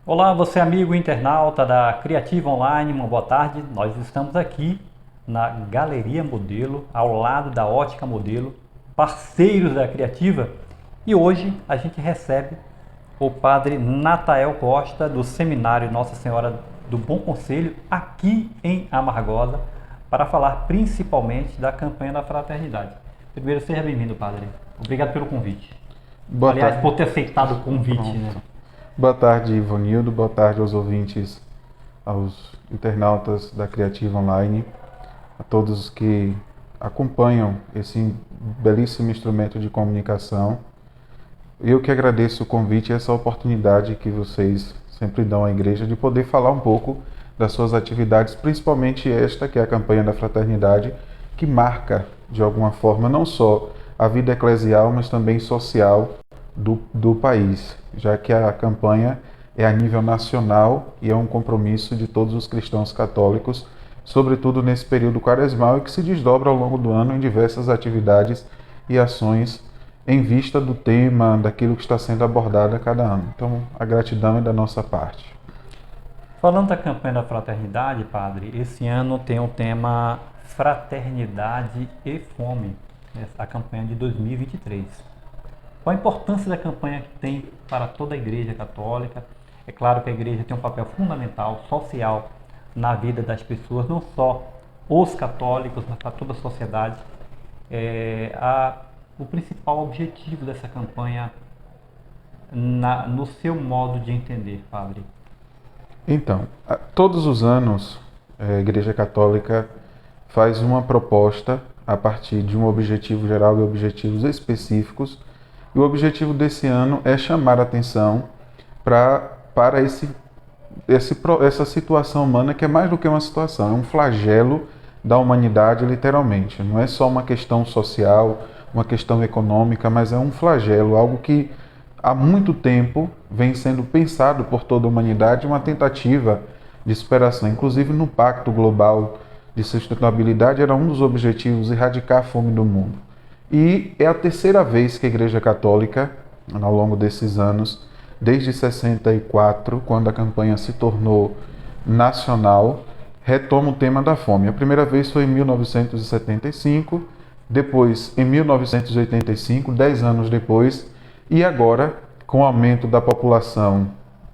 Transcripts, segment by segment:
Olá, você amigo internauta da Criativa Online, uma boa tarde. Nós estamos aqui na Galeria Modelo, ao lado da Ótica Modelo, parceiros da Criativa. E hoje a gente recebe o padre Natael Costa, do Seminário Nossa Senhora do Bom Conselho, aqui em Amargosa, para falar principalmente da campanha da fraternidade. Primeiro, seja bem-vindo, padre. Obrigado pelo convite. Boa Aliás, tarde. por ter aceitado o convite, Pronto. né? Boa tarde, Ivanildo. Boa tarde aos ouvintes, aos internautas da Criativa Online, a todos que acompanham esse belíssimo instrumento de comunicação. Eu que agradeço o convite e essa oportunidade que vocês sempre dão à igreja de poder falar um pouco das suas atividades, principalmente esta que é a campanha da fraternidade, que marca de alguma forma não só a vida eclesial, mas também social do país, já que a campanha é a nível nacional e é um compromisso de todos os cristãos católicos, sobretudo nesse período quaresmal e que se desdobra ao longo do ano em diversas atividades e ações em vista do tema, daquilo que está sendo abordado a cada ano. Então, a gratidão é da nossa parte. Falando da campanha da fraternidade, padre, esse ano tem o tema Fraternidade e Fome, a campanha de 2023. Qual a importância da campanha que tem para toda a Igreja Católica? É claro que a Igreja tem um papel fundamental, social, na vida das pessoas, não só os católicos, mas para toda a sociedade. O principal objetivo dessa campanha, no seu modo de entender, padre? Então, todos os anos, a Igreja Católica faz uma proposta a partir de um objetivo geral e objetivos específicos. E o objetivo desse ano é chamar a atenção para essa situação humana que é mais do que uma situação, é um flagelo da humanidade, literalmente. Não é só uma questão social, uma questão econômica, mas é um flagelo, algo que há muito tempo vem sendo pensado por toda a humanidade, uma tentativa de superação. Inclusive no Pacto Global de Sustentabilidade era um dos objetivos erradicar a fome do mundo. E é a terceira vez que a Igreja Católica, ao longo desses anos, desde 64, quando a campanha se tornou nacional, retoma o tema da fome. A primeira vez foi em 1975, depois em 1985, 10 anos depois, e agora, com o aumento da população,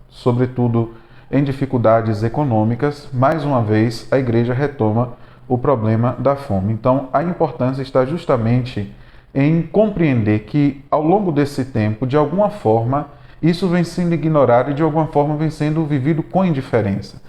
sobretudo em dificuldades econômicas, mais uma vez a Igreja retoma o problema da fome. Então, a importância está justamente em compreender que, ao longo desse tempo, de alguma forma, isso vem sendo ignorado e, de alguma forma, vem sendo vivido com indiferença.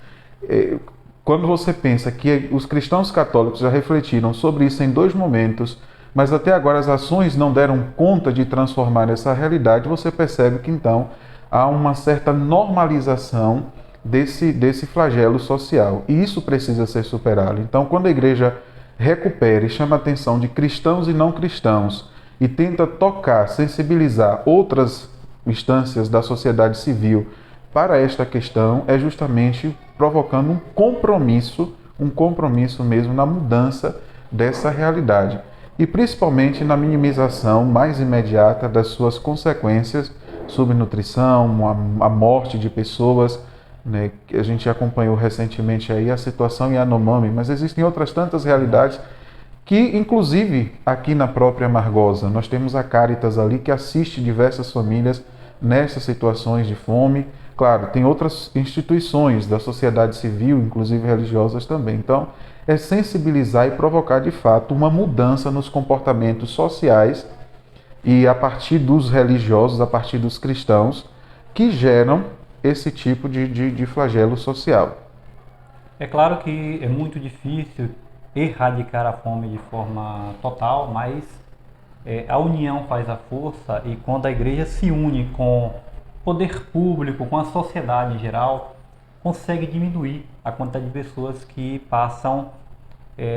Quando você pensa que os cristãos católicos já refletiram sobre isso em dois momentos, mas até agora as ações não deram conta de transformar essa realidade, você percebe que, então, há uma certa normalização desse flagelo social. E isso precisa ser superado. Então, quando a igreja recupera e chama a atenção de cristãos e não cristãos e tenta tocar, sensibilizar outras instâncias da sociedade civil para esta questão, é justamente provocando um compromisso mesmo na mudança dessa realidade e principalmente na minimização mais imediata das suas consequências, subnutrição, a morte de pessoas, né, que a gente acompanhou recentemente aí a situação em Yanomami, mas existem outras tantas realidades que, inclusive, aqui na própria Amargosa, nós temos a Caritas ali que assiste diversas famílias nessas situações de fome. Claro, tem outras instituições da sociedade civil, inclusive religiosas também. Então, é sensibilizar e provocar, de fato, uma mudança nos comportamentos sociais e a partir dos religiosos, a partir dos cristãos, que geram esse tipo de flagelo social. É claro que é muito difícil erradicar a fome de forma total, mas a união faz a força e quando a igreja se une com o poder público, com a sociedade em geral, consegue diminuir a quantidade de pessoas que passam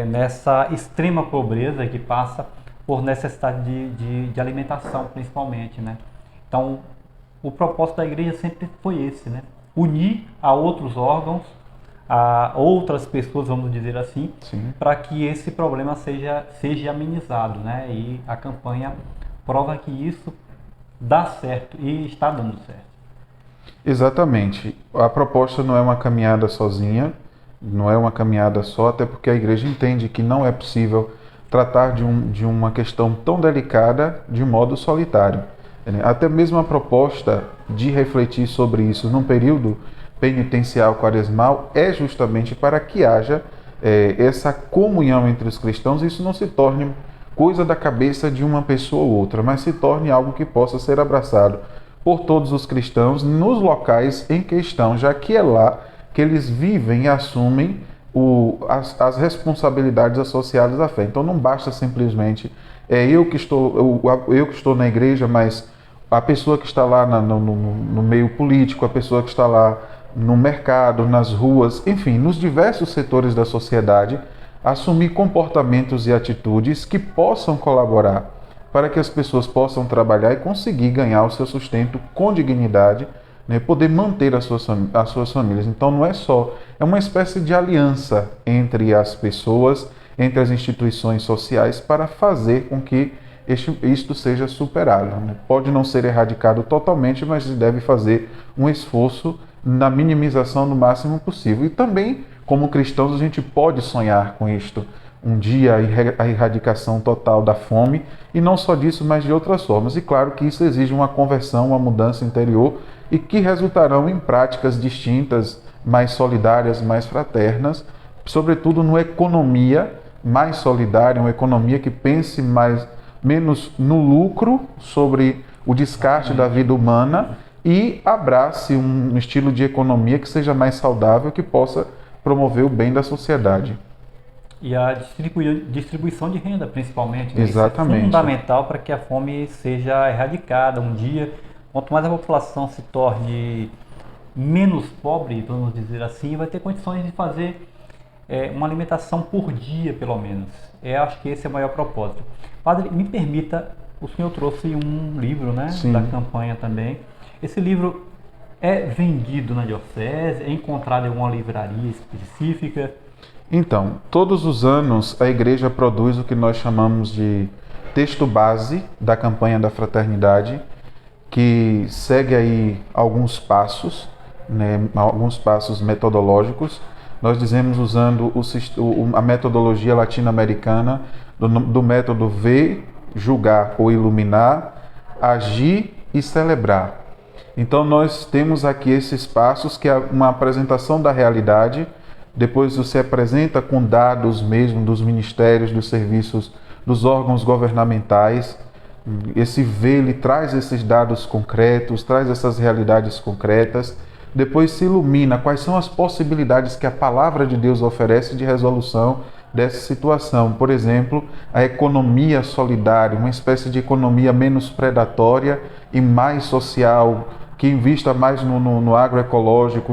nessa extrema pobreza, que passa por necessidade de alimentação principalmente, né? Então, o propósito da igreja sempre foi esse, né? Unir a outros órgãos, a outras pessoas, vamos dizer assim, Sim. para que esse problema seja amenizado, né? E a campanha prova que isso dá certo e está dando certo. Exatamente. A proposta não é uma caminhada sozinha, não é uma caminhada só, até porque a igreja entende que não é possível tratar de uma questão tão delicada de modo solitário. Até mesmo a proposta de refletir sobre isso num período penitencial quaresmal é justamente para que haja essa comunhão entre os cristãos e isso não se torne coisa da cabeça de uma pessoa ou outra, mas se torne algo que possa ser abraçado por todos os cristãos nos locais em questão, já que é lá que eles vivem e assumem as responsabilidades associadas à fé. Então não basta simplesmente eu que estou na igreja, mas a pessoa que está lá no meio político, a pessoa que está lá no mercado, nas ruas, enfim, nos diversos setores da sociedade, assumir comportamentos e atitudes que possam colaborar para que as pessoas possam trabalhar e conseguir ganhar o seu sustento com dignidade, né, poder manter as suas famílias. Então não é só, é uma espécie de aliança entre as pessoas, entre as instituições sociais para fazer com que isto seja superado. Né? Pode não ser erradicado totalmente, mas deve fazer um esforço na minimização no máximo possível. E também, como cristãos, a gente pode sonhar com isto. Um dia a erradicação total da fome, e não só disso, mas de outras formas. E claro que isso exige uma conversão, uma mudança interior, e que resultarão em práticas distintas, mais solidárias, mais fraternas, sobretudo numa economia mais solidária, uma economia que pense menos no lucro, sobre o descarte da vida humana, e abrace um estilo de economia que seja mais saudável, que possa promover o bem da sociedade. E a distribuição de renda, principalmente, né? Exatamente. Isso é fundamental para que a fome seja erradicada um dia. Quanto mais a população se torne menos pobre, vamos dizer assim, vai ter condições de fazer uma alimentação por dia, pelo menos. Acho que esse é o maior propósito. Padre, me permita, o senhor trouxe um livro, né, da campanha também. Esse livro é vendido na diocese? É encontrado em alguma livraria específica? Então, todos os anos a igreja produz o que nós chamamos de texto base da campanha da fraternidade, que segue aí alguns passos, né, alguns passos metodológicos. Nós dizemos usando a metodologia latino-americana do método ver, julgar ou iluminar, agir e celebrar. Então nós temos aqui esses passos, que é uma apresentação da realidade. Depois você apresenta com dados mesmo dos ministérios, dos serviços, dos órgãos governamentais. Esse ver, ele traz esses dados concretos, traz essas realidades concretas. Depois se ilumina quais são as possibilidades que a palavra de Deus oferece de resolução dessa situação. Por exemplo, a economia solidária, uma espécie de economia menos predatória e mais social, que invista mais no agroecológico,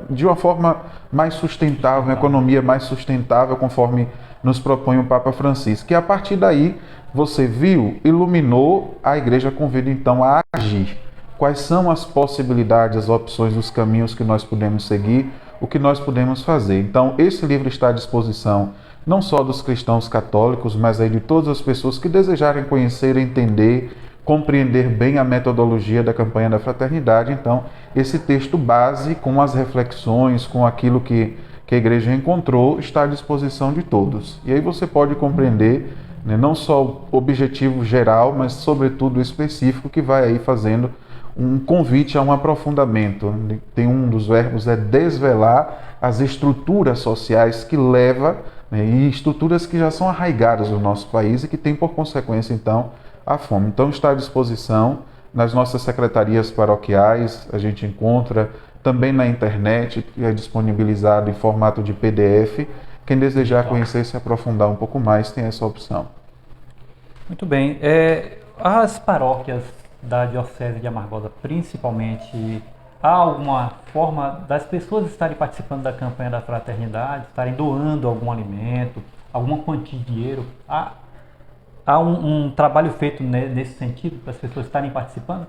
de uma forma mais sustentável, uma economia mais sustentável, conforme nos propõe o Papa Francisco. E a partir daí, você viu, iluminou, a igreja convida então a agir. Quais são as possibilidades, as opções, os caminhos que nós podemos seguir, o que nós podemos fazer. Então, esse livro está à disposição não só dos cristãos católicos, mas aí de todas as pessoas que desejarem conhecer, entender, compreender bem a metodologia da campanha da fraternidade. Então, esse texto base, com as reflexões, com aquilo que a igreja encontrou, está à disposição de todos. E aí você pode compreender, né, não só o objetivo geral, mas sobretudo o específico, que vai aí fazendo um convite a um aprofundamento. Tem um dos verbos, é desvelar as estruturas sociais que leva, né, e estruturas que já são arraigadas no nosso país e que tem por consequência, então, a fome. Então está à disposição nas nossas secretarias paroquiais, a gente encontra também na internet, que é disponibilizado em formato de PDF. Quem desejar conhecer e se aprofundar um pouco mais tem essa opção. Muito bem. As paróquias da Diocese de Amargosa, principalmente, há alguma forma das pessoas estarem participando da campanha da fraternidade, estarem doando algum alimento, alguma quantia de dinheiro? Há um trabalho feito nesse sentido, para as pessoas estarem participando?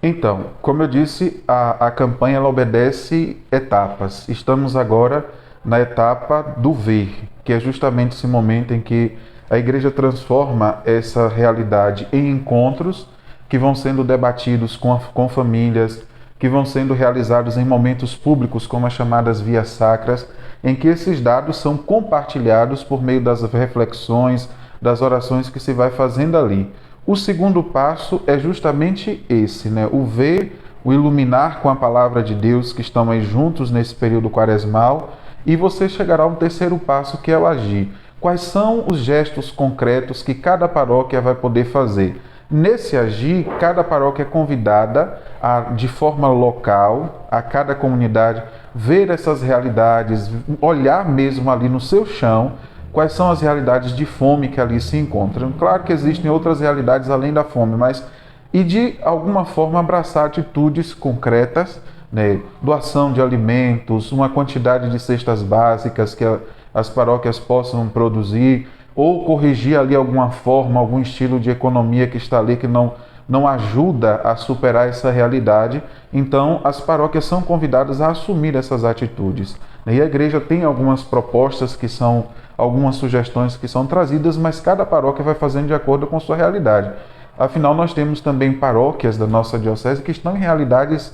Então, como eu disse, a campanha ela obedece etapas. Estamos agora na etapa do ver, que é justamente esse momento em que a igreja transforma essa realidade em encontros que vão sendo debatidos com famílias, que vão sendo realizados em momentos públicos, como as chamadas vias sacras, em que esses dados são compartilhados por meio das reflexões, das orações que se vai fazendo ali. O segundo passo é justamente esse, né? O ver, o iluminar com a palavra de Deus, que estão aí juntos nesse período quaresmal, e você chegará a um terceiro passo, que é o agir. Quais são os gestos concretos que cada paróquia vai poder fazer? Nesse agir, cada paróquia é convidada a, de forma local, a cada comunidade, ver essas realidades, olhar mesmo ali no seu chão, quais são as realidades de fome que ali se encontram. Claro que existem outras realidades além da fome, mas e de alguma forma abraçar atitudes concretas, né? Doação de alimentos, uma quantidade de cestas básicas que as paróquias possam produzir, ou corrigir ali alguma forma, algum estilo de economia que está ali que não ajuda a superar essa realidade. Então, as paróquias são convidadas a assumir essas atitudes. E a igreja tem algumas propostas que são, algumas sugestões que são trazidas, mas cada paróquia vai fazendo de acordo com a sua realidade. Afinal, nós temos também paróquias da nossa diocese que estão em realidades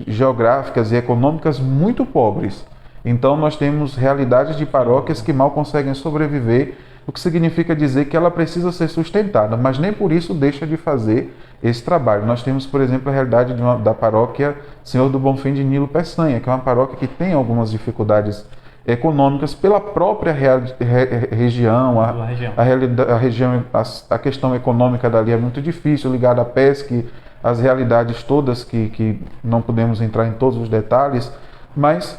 geográficas e econômicas muito pobres. Então, nós temos realidades de paróquias que mal conseguem sobreviver, o que significa dizer que ela precisa ser sustentada, mas nem por isso deixa de fazer esse trabalho. Nós temos, por exemplo, a realidade da paróquia Senhor do Bonfim de Nilo Peçanha, que é uma paróquia que tem algumas dificuldades econômicas pela própria região, a questão econômica dali é muito difícil, ligada à pesca, as realidades todas que não podemos entrar em todos os detalhes, mas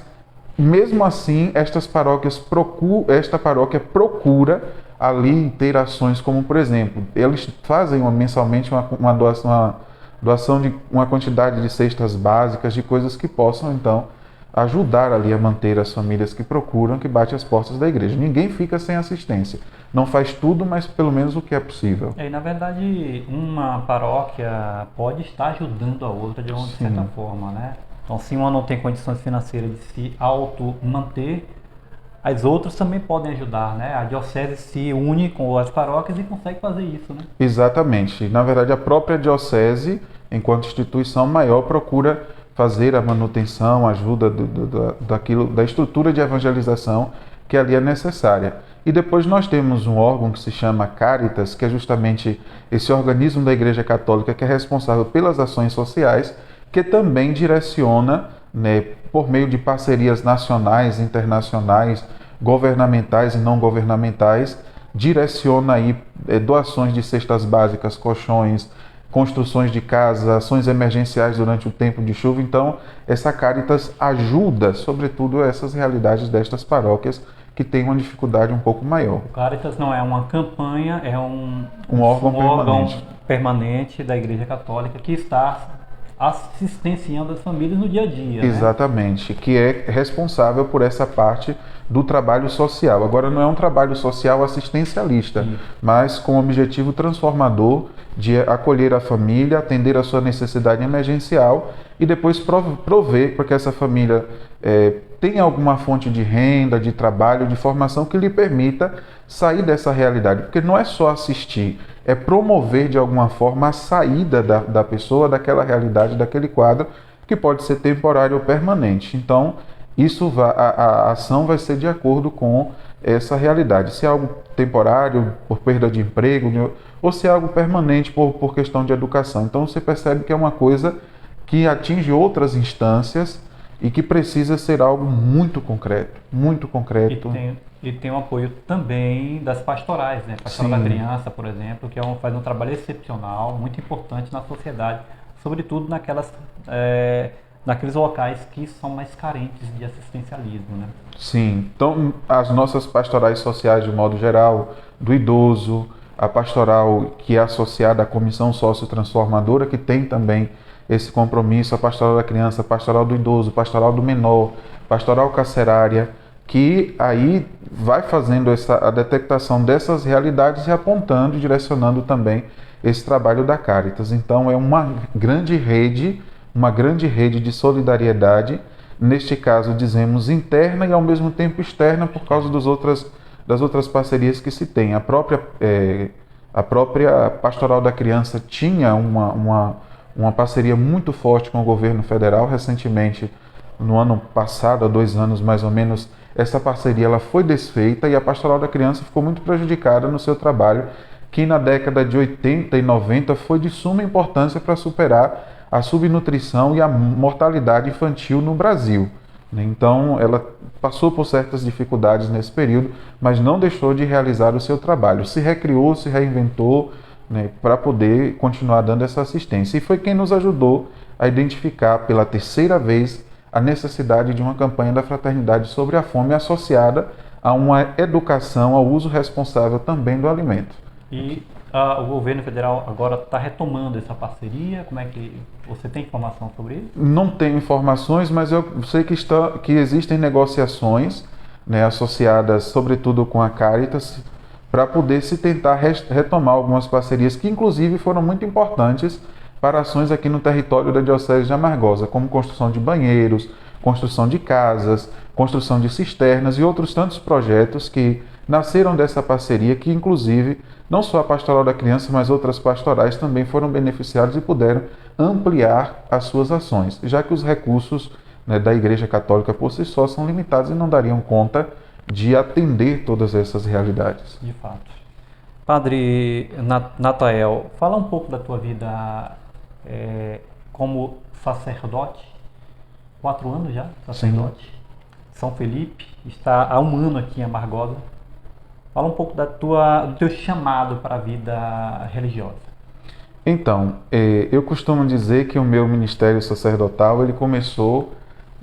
mesmo assim, esta paróquia procura ali ter ações como, por exemplo, eles fazem mensalmente uma doação de uma quantidade de cestas básicas, de coisas que possam, então, ajudar ali a manter as famílias que procuram, que batem as portas da igreja. Ninguém fica sem assistência. Não faz tudo, mas pelo menos o que é possível. E, na verdade, uma paróquia pode estar ajudando a outra de uma certa forma, né? Então, se uma não tem condições financeiras de se auto-manter, as outras também podem ajudar, né? A diocese se une com as paróquias e consegue fazer isso, né? Exatamente. Na verdade, a própria diocese, enquanto instituição maior, procura fazer a manutenção, a ajuda da estrutura de evangelização que ali é necessária. E depois nós temos um órgão que se chama Caritas, que é justamente esse organismo da Igreja Católica que é responsável pelas ações sociais, que também direciona, né, por meio de parcerias nacionais, internacionais, governamentais e não governamentais, direciona aí doações de cestas básicas, colchões, construções de casas, ações emergenciais durante o tempo de chuva. Então, essa Caritas ajuda, sobretudo, essas realidades destas paróquias que têm uma dificuldade um pouco maior. O Caritas não é uma campanha, é um órgão permanente da Igreja Católica que está assistenciando as famílias no dia a dia. Exatamente, né? Que é responsável por essa parte do trabalho social. Agora, não é um trabalho social assistencialista, mas com o objetivo transformador de acolher a família, atender a sua necessidade emergencial e depois prover para que essa família tenha alguma fonte de renda, de trabalho, de formação que lhe permita sair dessa realidade. Porque não é só assistir, é promover de alguma forma a saída da pessoa daquela realidade, daquele quadro, que pode ser temporário ou permanente. Então, a ação vai ser de acordo com essa realidade. Se é algo temporário, por perda de emprego, ou se é algo permanente por questão de educação. Então, você percebe que é uma coisa que atinge outras instâncias e que precisa ser algo muito concreto, muito concreto. E tem o apoio também das pastorais, né? Pastoral da Criança, por exemplo, que faz um trabalho excepcional, muito importante na sociedade, sobretudo naqueles locais que são mais carentes de assistencialismo, né? Sim, então as nossas pastorais sociais de modo geral, do idoso, a pastoral que é associada à Comissão Sócio-Transformadora, que tem também esse compromisso, a pastoral da criança, a pastoral do idoso, a pastoral do menor, pastoral carcerária, que aí vai fazendo a detectação dessas realidades e apontando, direcionando também esse trabalho da Caritas. Então é uma grande rede de solidariedade, neste caso dizemos interna e ao mesmo tempo externa por causa das outras parcerias que se tem. A própria pastoral da criança tinha uma parceria muito forte com o governo federal. Recentemente, no ano passado, há 2 anos mais ou menos, essa parceria ela foi desfeita e a Pastoral da Criança ficou muito prejudicada no seu trabalho, que na década de 80 e 90 foi de suma importância para superar a subnutrição e a mortalidade infantil no Brasil. Então, ela passou por certas dificuldades nesse período, mas não deixou de realizar o seu trabalho. Se recriou, se reinventou, né, para poder continuar dando essa assistência. E foi quem nos ajudou a identificar pela terceira vez a necessidade de uma campanha da Fraternidade sobre a fome associada a uma educação ao uso responsável também do alimento. E o governo federal agora está retomando essa parceria? Como é que você tem informação sobre isso? Não tenho informações, mas eu sei que existem negociações, né, associadas sobretudo com a Caritas, para poder se tentar retomar algumas parcerias que inclusive foram muito importantes para ações aqui no território da Diocese de Amargosa, como construção de banheiros, construção de casas, construção de cisternas e outros tantos projetos que nasceram dessa parceria, que inclusive não só a Pastoral da Criança, mas outras pastorais também foram beneficiadas e puderam ampliar as suas ações, já que os recursos, né, da Igreja Católica por si só são limitados e não dariam conta de atender todas essas realidades. De fato. Padre Natael, fala um pouco da tua vida como sacerdote. 4 anos já, sacerdote. Sim. São Felipe, está há 1 ano aqui em Amargosa. Fala um pouco do teu chamado para a vida religiosa. Então, eu costumo dizer que o meu ministério sacerdotal ele começou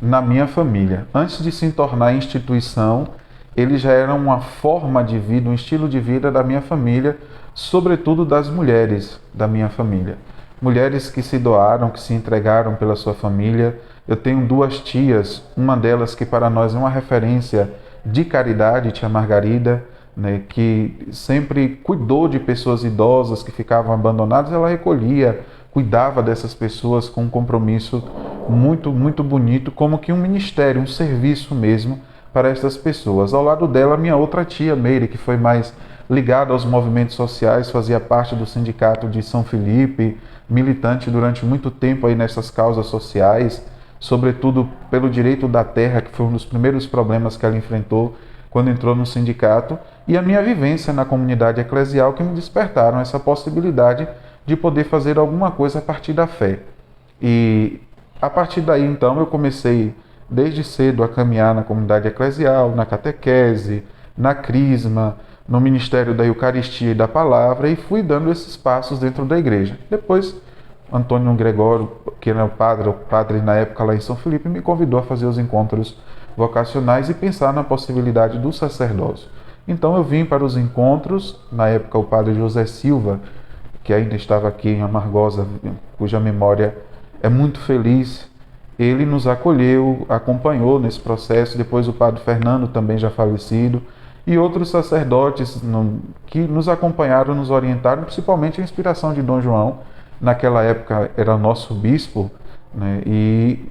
na minha família. Antes de se tornar instituição, ele já era uma forma de vida, um estilo de vida da minha família, sobretudo das mulheres da minha família. Mulheres que se doaram, que se entregaram pela sua família. Eu tenho 2 tias, uma delas que para nós é uma referência de caridade, tia Margarida, né, que sempre cuidou de pessoas idosas que ficavam abandonadas. Ela recolhia, cuidava dessas pessoas com um compromisso muito, muito bonito, como que um ministério, um serviço mesmo para essas pessoas. Ao lado dela, minha outra tia, Meire, que foi mais ligada aos movimentos sociais, fazia parte do sindicato de São Felipe, militante durante muito tempo aí nessas causas sociais, sobretudo pelo direito da terra, que foi um dos primeiros problemas que ela enfrentou quando entrou no sindicato, e a minha vivência na comunidade eclesial, que me despertaram essa possibilidade de poder fazer alguma coisa a partir da fé. E a partir daí, então, eu comecei desde cedo a caminhar na comunidade eclesial, na catequese, na crisma, no ministério da Eucaristia e da Palavra, e fui dando esses passos dentro da igreja. Depois, Antônio Gregório, que era o padre na época lá em São Felipe, me convidou a fazer os encontros vocacionais e pensar na possibilidade do sacerdócio. Então eu vim para os encontros, na época o padre José Silva, que ainda estava aqui em Amargosa, cuja memória é muito feliz, ele nos acolheu, acompanhou nesse processo. Depois o padre Fernando, também já falecido, e outros sacerdotes que nos acompanharam, nos orientaram, principalmente a inspiração de Dom João. Naquela época era nosso bispo, né? E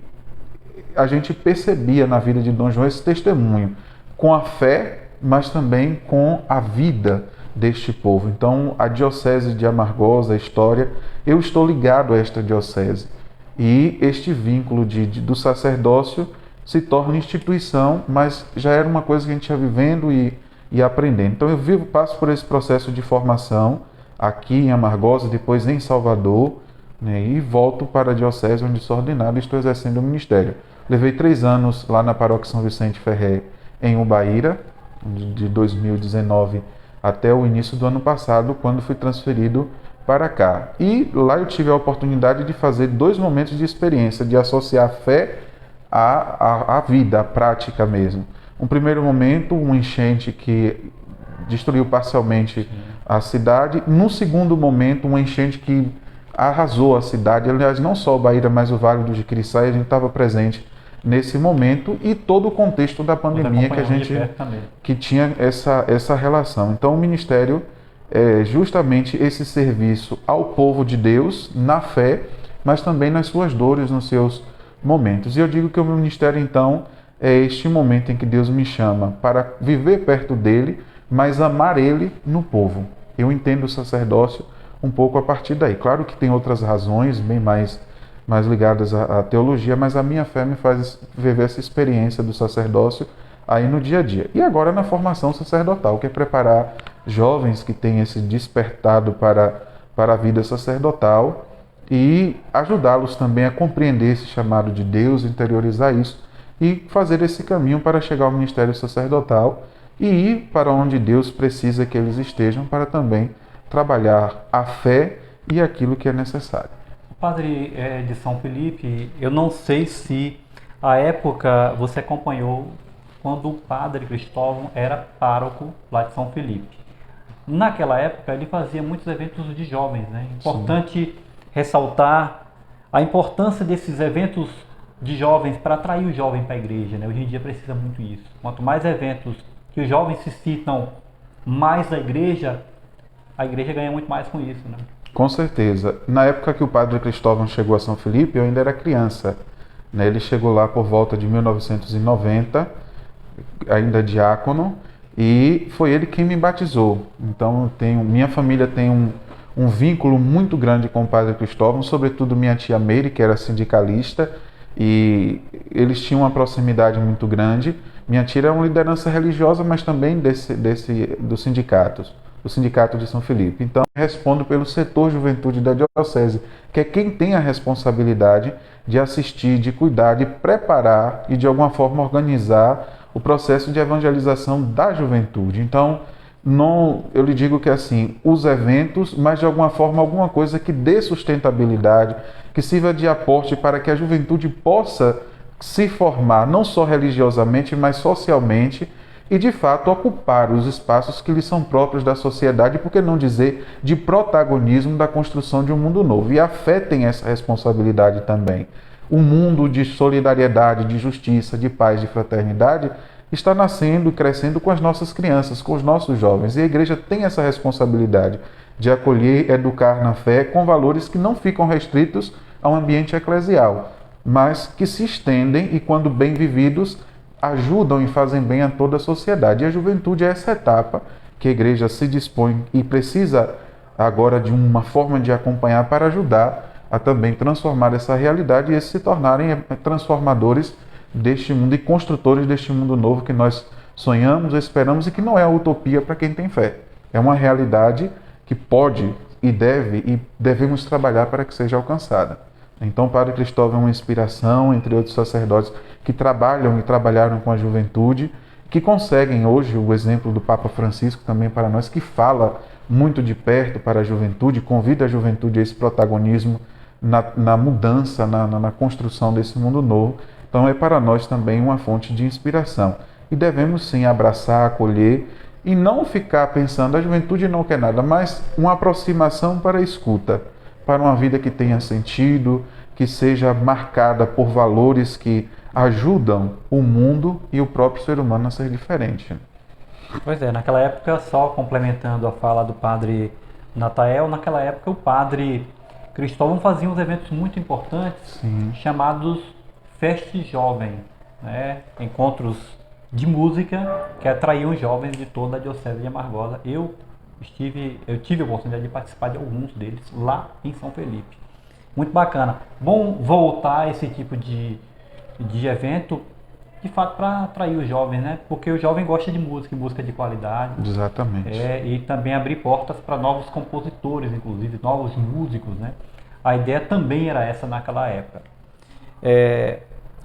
a gente percebia na vida de Dom João esse testemunho, com a fé, mas também com a vida deste povo. Então, a Diocese de Amargosa, a história, eu estou ligado a esta diocese. E este vínculo do sacerdócio se torna instituição, mas já era uma coisa que a gente ia vivendo e aprendendo. Então, eu passo por esse processo de formação aqui em Amargosa, depois em Salvador, né, e volto para a diocese onde sou ordenado e estou exercendo o ministério. Levei 3 anos lá na paróquia São Vicente Ferrer, em Ubaíra, de 2019 até o início do ano passado, quando fui transferido para cá. E lá eu tive a oportunidade de fazer 2 momentos de experiência, de associar a fé à vida, à prática mesmo. Um primeiro momento, uma enchente que destruiu parcialmente a cidade. No segundo momento, uma enchente que arrasou a cidade. Aliás, não só o Ubaíra, mas o Vale do Jiquiriçai, a gente estava presente nesse momento, e todo o contexto da pandemia que tinha essa relação. Então o ministério é justamente esse serviço ao povo de Deus na fé, mas também nas suas dores, nos seus momentos. E eu digo que o meu ministério então é este momento em que Deus me chama para viver perto dele, mas amar ele no povo. Eu entendo o sacerdócio um pouco a partir daí. Claro que tem outras razões bem mais ligadas à teologia, mas a minha fé me faz viver essa experiência do sacerdócio aí no dia a dia. E agora na formação sacerdotal, que é preparar jovens que têm esse despertado para a vida sacerdotal e ajudá-los também a compreender esse chamado de Deus, interiorizar isso e fazer esse caminho para chegar ao ministério sacerdotal e ir para onde Deus precisa que eles estejam para também trabalhar a fé e aquilo que é necessário. Padre de São Felipe, eu não sei se à época você acompanhou quando o Padre Cristóvão era pároco lá de São Felipe. Naquela época ele fazia muitos eventos de jovens, né? Importante ressaltar a importância desses eventos de jovens para atrair o jovem para a igreja, né? Hoje em dia precisa muito isso. Quanto mais eventos que os jovens se citam mais da igreja, a igreja ganha muito mais com isso, né? Com certeza. Na época que o Padre Cristóvão chegou a São Felipe, eu ainda era criança, né? Ele chegou lá por volta de 1990, ainda diácono, e foi ele quem me batizou. Então, minha família tem um vínculo muito grande com o Padre Cristóvão, sobretudo minha tia Meire, que era sindicalista, e eles tinham uma proximidade muito grande. Minha tia era uma liderança religiosa, mas também dos sindicatos, do Sindicato de São Felipe. Então, eu respondo pelo setor juventude da diocese, que é quem tem a responsabilidade de assistir, de cuidar, de preparar e de alguma forma organizar o processo de evangelização da juventude. Então, eu lhe digo que assim, os eventos, mas de alguma forma alguma coisa que dê sustentabilidade, que sirva de aporte para que a juventude possa se formar, não só religiosamente, mas socialmente, e de fato ocupar os espaços que lhes são próprios da sociedade, por que não dizer de protagonismo da construção de um mundo novo. E a fé tem essa responsabilidade também. Um mundo de solidariedade, de justiça, de paz, de fraternidade está nascendo, crescendo com as nossas crianças, com os nossos jovens. E a igreja tem essa responsabilidade de acolher, educar na fé com valores que não ficam restritos ao ambiente eclesial, mas que se estendem e, quando bem vividos, ajudam e fazem bem a toda a sociedade. E a juventude é essa etapa que a igreja se dispõe e precisa agora de uma forma de acompanhar para ajudar a também transformar essa realidade e eles se tornarem transformadores deste mundo e construtores deste mundo novo que nós sonhamos, esperamos e que não é a utopia para quem tem fé. É uma realidade que pode e devemos trabalhar para que seja alcançada. Então, o Padre Cristóvão é uma inspiração, entre outros sacerdotes que trabalham e trabalharam com a juventude, que conseguem hoje, o exemplo do Papa Francisco também para nós, que fala muito de perto para a juventude, convida a juventude a esse protagonismo na mudança, na construção desse mundo novo. Então é para nós também uma fonte de inspiração. E devemos sim abraçar, acolher e não ficar pensando, a juventude não quer nada, mas uma aproximação para a escuta, para uma vida que tenha sentido, que seja marcada por valores que ajudam o mundo e o próprio ser humano a ser diferente. Pois é, naquela época, só complementando a fala do Padre Natael, naquela época o Padre Cristóvão fazia uns eventos muito importantes, chamados Festas Jovem, né? Encontros de música que atraíam jovens de toda a Diocese de Amargosa. Eu tive a oportunidade de participar de alguns deles lá em São Felipe. Muito bacana. Bom voltar a esse tipo de evento, de fato, para atrair os jovens, né? Porque o jovem gosta de música de qualidade. Exatamente. E também abrir portas para novos compositores, inclusive, novos músicos, né? A ideia também era essa naquela época.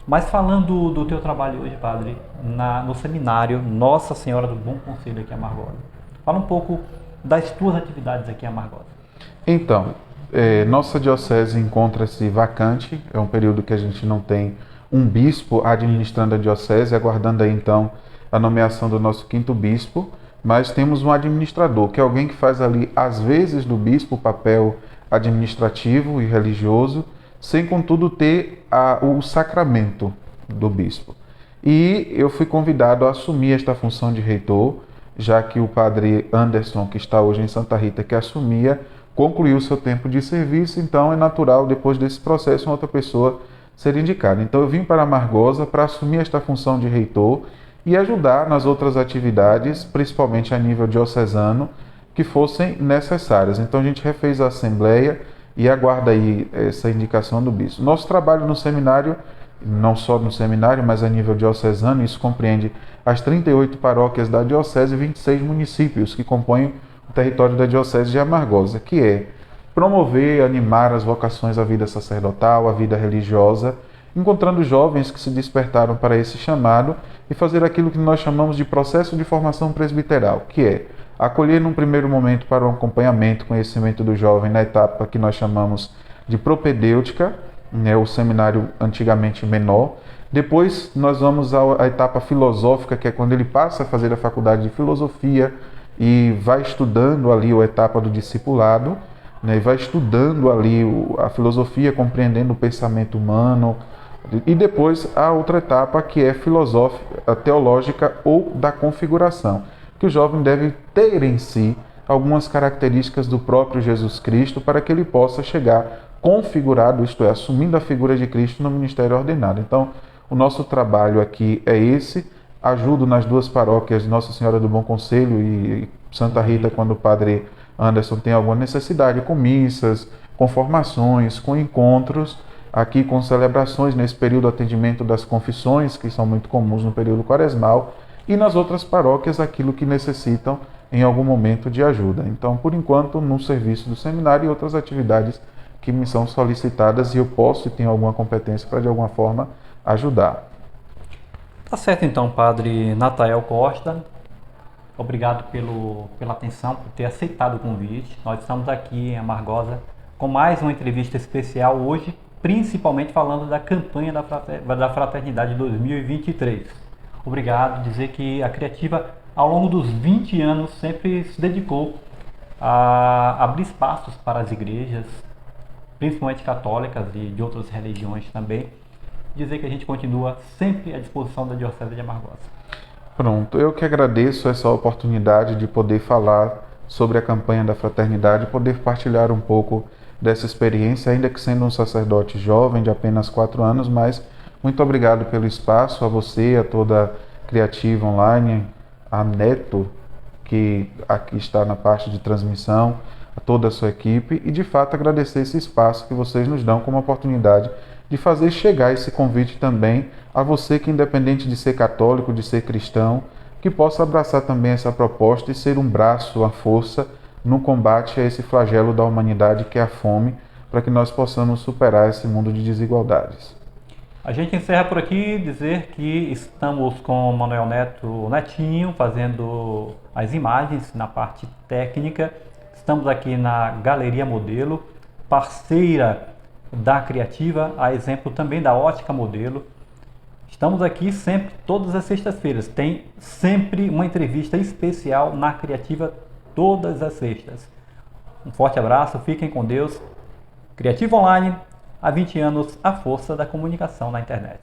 Mas falando do teu trabalho hoje, Padre, no seminário Nossa Senhora do Bom Conselho aqui em Amargosa. Fala um pouco das tuas atividades aqui em Amargosa. Então, nossa diocese encontra-se vacante, é um período que a gente não tem um bispo administrando a diocese, aguardando aí então a nomeação do nosso quinto bispo, mas temos um administrador, que é alguém que faz ali, às vezes, do bispo o papel administrativo e religioso, sem contudo ter o sacramento do bispo. E eu fui convidado a assumir esta função de reitor, já que o padre Anderson, que está hoje em Santa Rita, que assumia, concluiu seu tempo de serviço, então é natural, depois desse processo, uma outra pessoa ser indicada. Então eu vim para Amargosa para assumir esta função de reitor e ajudar nas outras atividades, principalmente a nível diocesano, que fossem necessárias. Então a gente refez a assembleia e aguarda aí essa indicação do bispo. Nosso trabalho no seminário, não só no seminário, mas a nível diocesano, isso compreende as 38 paróquias da diocese e 26 municípios que compõem o território da diocese de Amargosa, que é promover, animar as vocações à vida sacerdotal, à vida religiosa, encontrando jovens que se despertaram para esse chamado e fazer aquilo que nós chamamos de processo de formação presbiteral, que é acolher num primeiro momento para o acompanhamento, conhecimento do jovem na etapa que nós chamamos de propedêutica, né, o seminário antigamente menor. Depois nós vamos à etapa filosófica, que é quando ele passa a fazer a faculdade de filosofia e vai estudando ali a etapa do discipulado, né, e vai estudando ali a filosofia, compreendendo o pensamento humano. E depois a outra etapa, que é filosófica, a teológica ou da configuração, que o jovem deve ter em si algumas características do próprio Jesus Cristo para que ele possa chegar configurado, isto é, assumindo a figura de Cristo no ministério ordenado. Então, o nosso trabalho aqui é esse. Ajudo nas duas paróquias de Nossa Senhora do Bom Conselho e Santa Rita, quando o padre Anderson tem alguma necessidade, com missas, com formações, com encontros, aqui com celebrações nesse período, atendimento das confissões, que são muito comuns no período quaresmal, e nas outras paróquias aquilo que necessitam em algum momento de ajuda. Então, por enquanto, no serviço do seminário e outras atividades que me são solicitadas e eu posso e tenho alguma competência para de alguma forma ajudar. Tá certo então, Padre Natael Costa. Obrigado pela atenção, por ter aceitado o convite. Nós estamos aqui em Amargosa com mais uma entrevista especial hoje, principalmente falando da campanha da Fraternidade 2023. Obrigado, dizer que a Criativa, ao longo dos 20 anos, sempre se dedicou a abrir espaços para as igrejas, principalmente católicas e de outras religiões também. Dizer que a gente continua sempre à disposição da Diocese de Amargosa. Pronto, eu que agradeço essa oportunidade de poder falar sobre a campanha da Fraternidade, poder partilhar um pouco dessa experiência, ainda que sendo um sacerdote jovem de apenas 4 anos, mas muito obrigado pelo espaço, a você, a toda a Criativa Online, a Neto, que aqui está na parte de transmissão, a toda a sua equipe, e de fato agradecer esse espaço que vocês nos dão como oportunidade de fazer chegar esse convite também a você que, independente de ser católico, de ser cristão, que possa abraçar também essa proposta e ser um braço, uma força no combate a esse flagelo da humanidade que é a fome, para que nós possamos superar esse mundo de desigualdades. A gente encerra por aqui, dizer que estamos com o Manuel Netinho, fazendo as imagens na parte técnica. Estamos aqui na Galeria Modelo, parceira da Criativa, a exemplo também da Ótica Modelo. Estamos aqui sempre, todas as sextas-feiras. Tem sempre uma entrevista especial na Criativa, todas as sextas. Um forte abraço, fiquem com Deus. Criativa Online, há 20 anos, a força da comunicação na internet.